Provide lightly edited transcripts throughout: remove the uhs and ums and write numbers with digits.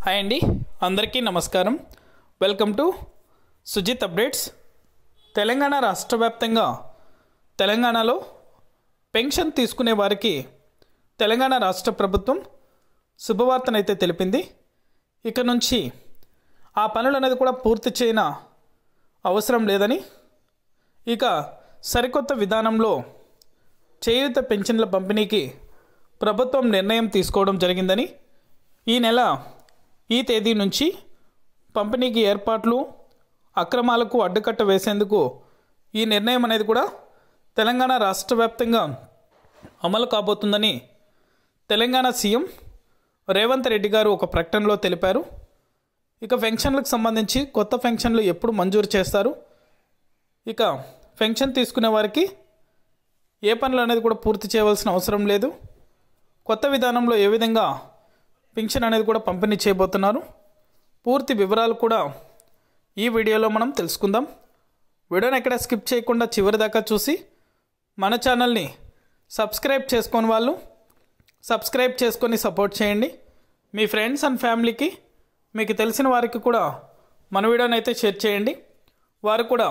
Hi అండి, అందరికీ నమస్కారం. Welcome to Sujith updates. Telangana రాష్ట్ర వ్యాప్తంగా తెలంగాణలో పెన్షన్ తీసుకునే వారికి తెలంగాణ రాష్ట్ర ప్రభుత్వం శుభవార్తనైతే తెలిపింది. ఇక నుంచి ఆ పనులు అనేది కూడా పూర్తి చేయన అవసరం లేదని, ఇక సరికొత్త విధానంలో చేయూత పెన్షన్ల పంపిణీకి ప్రభుత్వం నిర్ణయం తీసుకోవడం జరిగిందని, ఈ నెల ఈ తేదీ నుంచి పంపిణీకి ఏర్పాట్లు అక్రమాలకు అడ్డుకట్ట వేసేందుకు ఈ నిర్ణయం అనేది కూడా తెలంగాణ రాష్ట్ర వ్యాప్తంగా అమలు కాబోతుందని తెలంగాణ సీఎం రేవంత్ రెడ్డి గారు ఒక ప్రకటనలో తెలిపారు. ఇక పెన్షన్లకు సంబంధించి కొత్త పెన్షన్లు ఎప్పుడు మంజూరు చేస్తారు, ఇక పెన్షన్ తీసుకునే వారికి ఏ పనులు అనేది కూడా పూర్తి చేయవలసిన అవసరం లేదు, కొత్త విధానంలో ఏ విధంగా పెన్షన్ అనేది కూడా పంపిణీ చేయబోతున్నారు, పూర్తి వివరాలు కూడా ఈ వీడియోలో మనం తెలుసుకుందాం. వీడియోని ఎక్కడ స్కిప్ చేయకుండా చివరి దాకా చూసి మన ఛానల్ని సబ్స్క్రైబ్ చేసుకొని వాళ్ళు సబ్స్క్రైబ్ చేసుకొని సపోర్ట్ చేయండి. మీ ఫ్రెండ్స్ అండ్ ఫ్యామిలీకి, మీకు తెలిసిన వారికి కూడా మన వీడియోని అయితే షేర్ చేయండి. వారు కూడా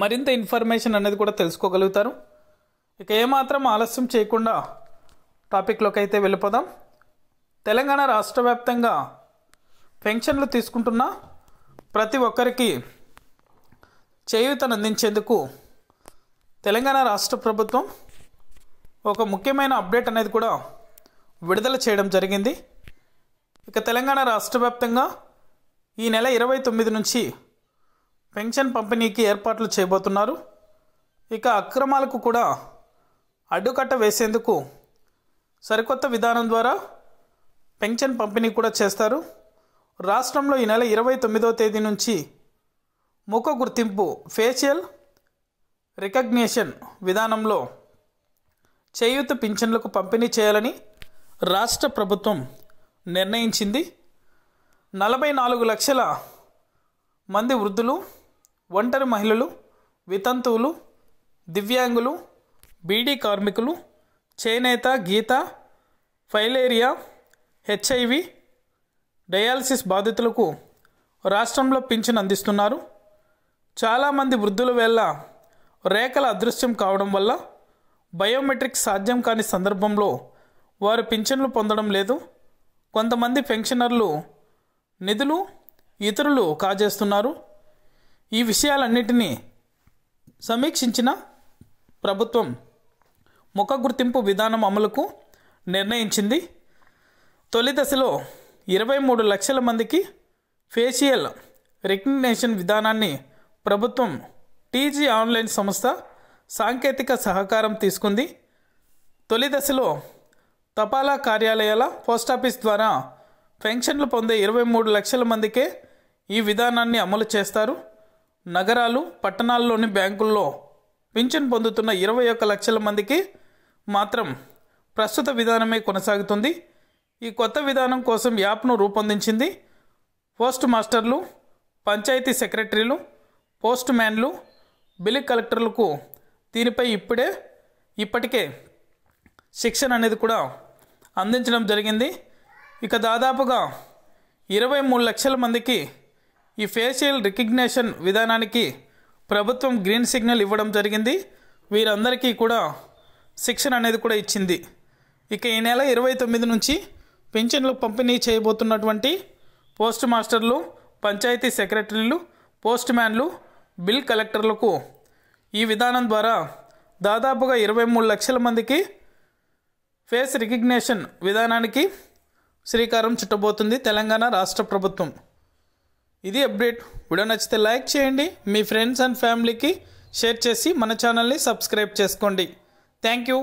మరింత ఇన్ఫర్మేషన్ అనేది కూడా తెలుసుకోగలుగుతారు. ఇక ఏమాత్రం ఆలస్యం చేయకుండా టాపిక్లోకి అయితే వెళ్ళిపోదాం. తెలంగాణ రాష్ట్ర వ్యాప్తంగా పెన్షన్లు తీసుకుంటున్న ప్రతి ఒక్కరికి చేయూతను అందించేందుకు తెలంగాణ రాష్ట్ర ప్రభుత్వం ఒక ముఖ్యమైన అప్డేట్ అనేది కూడా విడుదల చేయడం జరిగింది. ఇక తెలంగాణ రాష్ట్ర వ్యాప్తంగా ఈ నెల 29 నుంచి పెన్షన్ పంపిణీకి ఏర్పాట్లు చేయబోతున్నారు. ఇక అక్రమాలకు కూడా అడ్డుకట్ట వేసేందుకు సరికొత్త విధానం ద్వారా పెన్షన్ పంపిణీ కూడా చేస్తారు. రాష్ట్రంలో ఈ నెల 29వ తేదీ నుంచి ముఖ గుర్తింపు ఫేషియల్ రికగ్నిషన్ విధానంలో చేయూత పింఛన్లకు పంపిణీ చేయాలని రాష్ట్ర ప్రభుత్వం నిర్ణయించింది. 44 లక్షల మంది వృద్ధులు, ఒంటరి మహిళలు, వితంతువులు, దివ్యాంగులు, బీడీ కార్మికులు, చేనేత, గీత, ఫైలేరియా, హెచ్ఐవి, డయాలసిస్ బాధితులకు రాష్ట్రంలో పింఛన్ అందిస్తున్నారు. చాలామంది వృద్ధుల వేళ రేఖల అదృశ్యం కావడం వల్ల బయోమెట్రిక్ సాధ్యం కాని సందర్భంలో వారు పింఛన్లు పొందడం లేదు. కొంతమంది పెన్షనర్లు నిధులు ఇతరులు కాజేస్తున్నారు. ఈ విషయాలన్నిటినీ సమీక్షించిన ప్రభుత్వం ముఖ గుర్తింపు విధానం అమలుకు నిర్ణయించింది. తొలి దశలో 23 లక్షల మందికి ఫేషియల్ రికగ్నిషన్ విధానాన్ని ప్రభుత్వం టీజీ ఆన్లైన్ సంస్థ సాంకేతిక సహకారం తీసుకుంది. తొలి దశలో తపాలా కార్యాలయాల, పోస్టాఫీస్ ద్వారా పెన్షన్లు పొందే 23 లక్షల మందికే ఈ విధానాన్ని అమలు చేస్తారు. నగరాలు, పట్టణాల్లోని బ్యాంకుల్లో పింఛన్ పొందుతున్న 21 లక్షల మందికి మాత్రం ప్రస్తుత విధానమే కొనసాగుతుంది. ఈ కొత్త విధానం కోసం యాప్ను రూపొందించింది. పోస్ట్ మాస్టర్లు, పంచాయతీ సెక్రటరీలు, పోస్ట్ మ్యాన్లు, బిల్ కలెక్టర్లకు దీనిపై ఇప్పటికే శిక్షణ అనేది కూడా అందించడం జరిగింది. ఇక దాదాపుగా 23 లక్షల మందికి ఈ ఫేషియల్ రికగ్నిషన్ విధానానికి ప్రభుత్వం గ్రీన్ సిగ్నల్ ఇవ్వడం జరిగింది. వీరందరికీ కూడా శిక్షణ అనేది కూడా ఇచ్చింది. ఇక ఈ నెల 29 నుంచి పెన్షన్లు పంపిణీ చేయబోతున్నటువంటి పోస్ట్ మాస్టర్లు, పంచాయతీ సెక్రటరీలు, పోస్ట్ మ్యాన్లు, బిల్ కలెక్టర్లకు ఈ విధానం ద్వారా దాదాపుగా 23 లక్షల మందికి ఫేస్ రికగ్నిషన్ విధానానికి శ్రీకారం చుట్టబోతుంది తెలంగాణ రాష్ట్ర ప్రభుత్వం. ఇది అప్డేట్. వీడియో నచ్చితే లైక్ చేయండి, మీ ఫ్రెండ్స్ అండ్ ఫ్యామిలీకి షేర్ చేసి మన ఛానల్ని సబ్స్క్రైబ్ చేసుకోండి. Thank you.